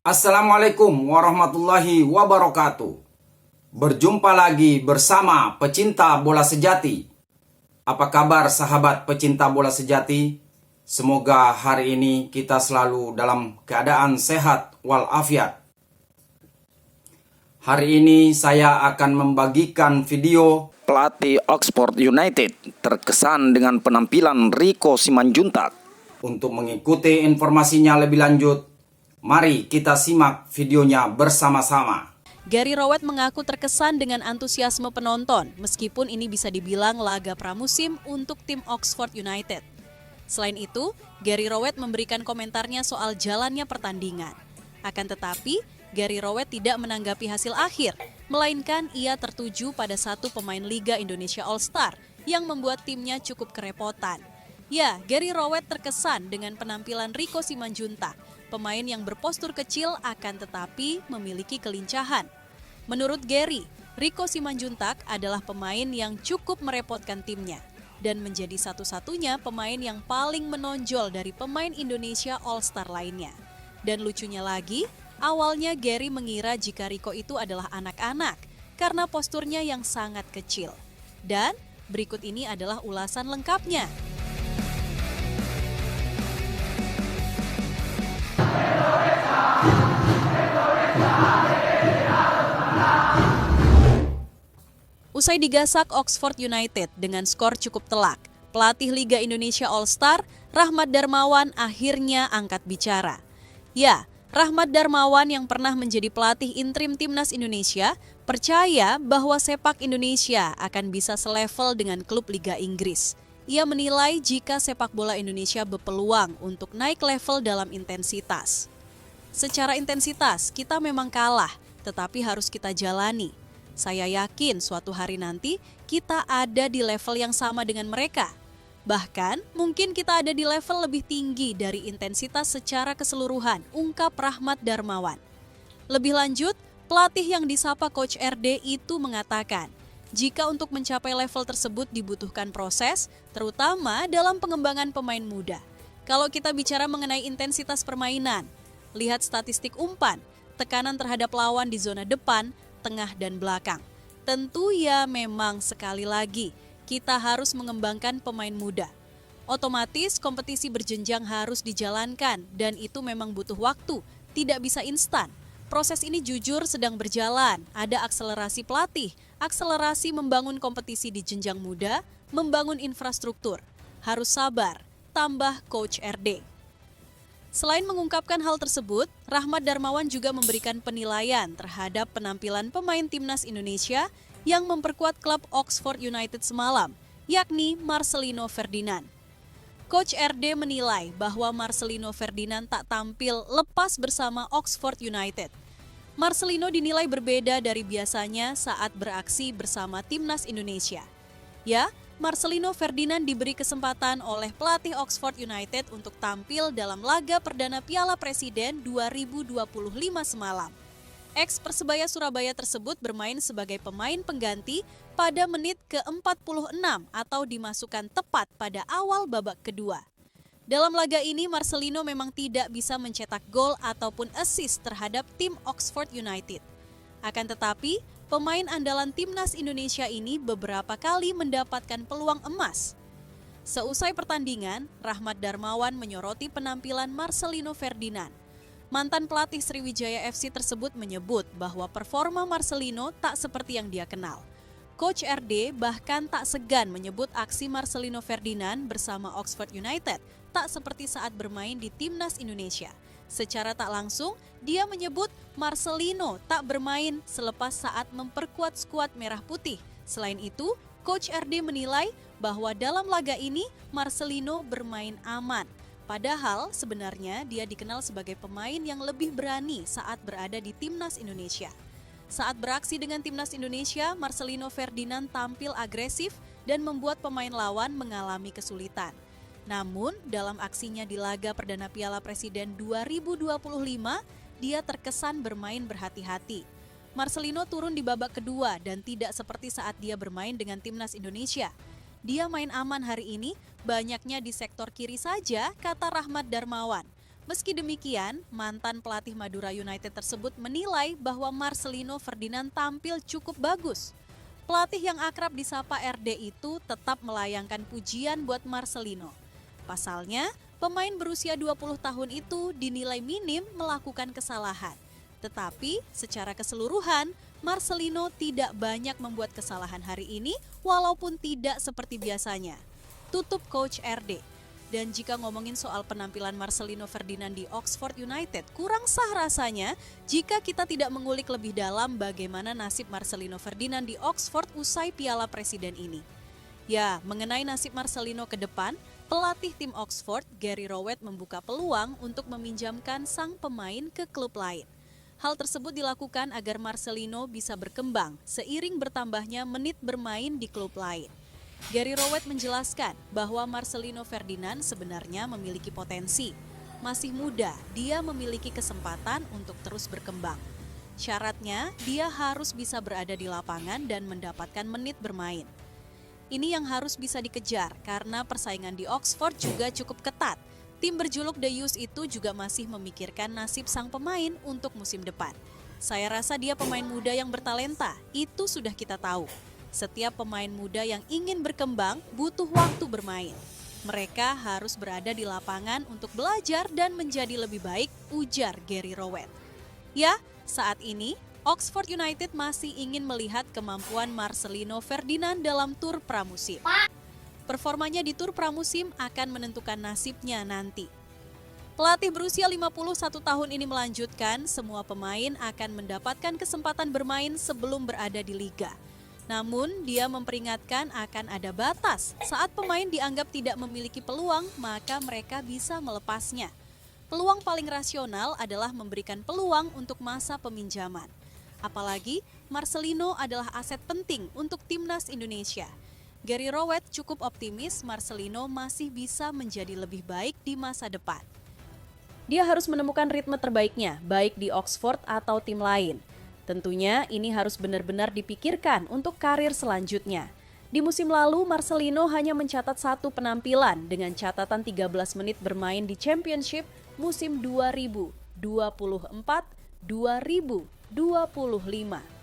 Assalamualaikum warahmatullahi wabarakatuh. Berjumpa lagi bersama pecinta bola sejati. Apa kabar sahabat pecinta bola sejati? Semoga hari ini kita selalu dalam keadaan sehat walafiat. Hari ini saya akan membagikan video pelatih Oxford United terkesan dengan penampilan Rico Simanjuntak. Untuk mengikuti informasinya lebih lanjut, mari kita simak videonya bersama-sama. Gary Rowett mengaku terkesan dengan antusiasme penonton, meskipun ini bisa dibilang laga pramusim untuk tim Oxford United. Selain itu, Gary Rowett memberikan komentarnya soal jalannya pertandingan. Akan tetapi, Gary Rowett tidak menanggapi hasil akhir, melainkan ia tertuju pada satu pemain Liga Indonesia All-Star yang membuat timnya cukup kerepotan. Ya, Gary Rowett terkesan dengan penampilan Rico Simanjuntak, pemain yang berpostur kecil akan tetapi memiliki kelincahan. Menurut Gary, Rico Simanjuntak adalah pemain yang cukup merepotkan timnya dan menjadi satu-satunya pemain yang paling menonjol dari pemain Indonesia All-Star lainnya. Dan lucunya lagi, awalnya Gary mengira jika Rico itu adalah anak-anak karena posturnya yang sangat kecil. Dan berikut ini adalah ulasan lengkapnya. Usai digasak Oxford United dengan skor cukup telak, pelatih Liga Indonesia All-Star, Rahmat Darmawan akhirnya angkat bicara. Ya, Rahmat Darmawan yang pernah menjadi pelatih intrim Timnas Indonesia, percaya bahwa sepak Indonesia akan bisa selevel dengan klub Liga Inggris. Ia menilai jika sepak bola Indonesia berpeluang untuk naik level dalam intensitas. Secara intensitas, kita memang kalah, tetapi harus kita jalani. Saya yakin suatu hari nanti kita ada di level yang sama dengan mereka. Bahkan mungkin kita ada di level lebih tinggi dari intensitas secara keseluruhan, ungkap Rahmat Darmawan. Lebih lanjut, pelatih yang disapa Coach RD itu mengatakan, jika untuk mencapai level tersebut dibutuhkan proses, terutama dalam pengembangan pemain muda. Kalau kita bicara mengenai intensitas permainan, lihat statistik umpan, tekanan terhadap lawan di zona depan, tengah dan belakang. Tentu ya memang sekali lagi kita harus mengembangkan pemain muda. Otomatis kompetisi berjenjang harus dijalankan dan itu memang butuh waktu, tidak bisa instan. Proses ini jujur sedang berjalan, ada akselerasi pelatih, akselerasi membangun kompetisi di jenjang muda, membangun infrastruktur. Harus sabar, tambah Coach RD. Selain mengungkapkan hal tersebut, Rahmat Darmawan juga memberikan penilaian terhadap penampilan pemain Timnas Indonesia yang memperkuat klub Oxford United semalam, yakni Marcelino Ferdinand. Coach RD menilai bahwa Marcelino Ferdinand tak tampil lepas bersama Oxford United. Marcelino dinilai berbeda dari biasanya saat beraksi bersama Timnas Indonesia. Ya, Marcelino Ferdinand diberi kesempatan oleh pelatih Oxford United untuk tampil dalam laga perdana Piala Presiden 2025 semalam. Ex-Persebaya Surabaya tersebut bermain sebagai pemain pengganti pada menit ke-46 atau dimasukkan tepat pada awal babak kedua. Dalam laga ini Marcelino memang tidak bisa mencetak gol ataupun assist terhadap tim Oxford United. Akan tetapi, pemain andalan Timnas Indonesia ini beberapa kali mendapatkan peluang emas. Seusai pertandingan, Rahmat Darmawan menyoroti penampilan Marcelino Ferdinand. Mantan pelatih Sriwijaya FC tersebut menyebut bahwa performa Marcelino tak seperti yang dia kenal. Coach RD bahkan tak segan menyebut aksi Marcelino Ferdinand bersama Oxford United tak seperti saat bermain di Timnas Indonesia. Secara tak langsung, dia menyebut Marcelino tak bermain selepas saat memperkuat skuad Merah Putih. Selain itu, Coach RD menilai bahwa dalam laga ini Marcelino bermain aman. Padahal sebenarnya dia dikenal sebagai pemain yang lebih berani saat berada di Timnas Indonesia. Saat beraksi dengan Timnas Indonesia, Marcelino Ferdinand tampil agresif dan membuat pemain lawan mengalami kesulitan. Namun, dalam aksinya di laga perdana Piala Presiden 2025, dia terkesan bermain berhati-hati. Marcelino turun di babak kedua dan tidak seperti saat dia bermain dengan Timnas Indonesia. Dia main aman hari ini, banyaknya di sektor kiri saja, kata Rahmat Darmawan. Meski demikian, mantan pelatih Madura United tersebut menilai bahwa Marcelino Ferdinand tampil cukup bagus. Pelatih yang akrab disapa RD itu tetap melayangkan pujian buat Marcelino. Pasalnya, pemain berusia 20 tahun itu dinilai minim melakukan kesalahan. Tetapi secara keseluruhan, Marcelino tidak banyak membuat kesalahan hari ini walaupun tidak seperti biasanya. Tutup Coach RD. Dan jika ngomongin soal penampilan Marcelino Ferdinand di Oxford United, kurang sah rasanya jika kita tidak mengulik lebih dalam bagaimana nasib Marcelino Ferdinand di Oxford usai Piala Presiden ini. Ya, mengenai nasib Marcelino ke depan, pelatih tim Oxford, Gary Rowett membuka peluang untuk meminjamkan sang pemain ke klub lain. Hal tersebut dilakukan agar Marcelino bisa berkembang seiring bertambahnya menit bermain di klub lain. Gary Rowett menjelaskan bahwa Marcelino Ferdinand sebenarnya memiliki potensi. Masih muda, dia memiliki kesempatan untuk terus berkembang. Syaratnya, dia harus bisa berada di lapangan dan mendapatkan menit bermain. Ini yang harus bisa dikejar karena persaingan di Oxford juga cukup ketat. Tim berjuluk The Youths itu juga masih memikirkan nasib sang pemain untuk musim depan. Saya rasa dia pemain muda yang bertalenta, itu sudah kita tahu. Setiap pemain muda yang ingin berkembang butuh waktu bermain. Mereka harus berada di lapangan untuk belajar dan menjadi lebih baik, ujar Gary Rowett. Ya, saat ini Oxford United masih ingin melihat kemampuan Marcelino Ferdinand dalam tur pramusim. Performanya di tur pramusim akan menentukan nasibnya nanti. Pelatih berusia 51 tahun ini melanjutkan, semua pemain akan mendapatkan kesempatan bermain sebelum berada di liga. Namun, dia memperingatkan akan ada batas. Saat pemain dianggap tidak memiliki peluang, maka mereka bisa melepasnya. Peluang paling rasional adalah memberikan peluang untuk masa peminjaman. Apalagi, Marcelino adalah aset penting untuk timnas Indonesia. Gary Rowett cukup optimis Marcelino masih bisa menjadi lebih baik di masa depan. Dia harus menemukan ritme terbaiknya, baik di Oxford atau tim lain. Tentunya ini harus benar-benar dipikirkan untuk karir selanjutnya. Di musim lalu, Marcelino hanya mencatat satu penampilan dengan catatan 13 menit bermain di Championship musim 2024-2025.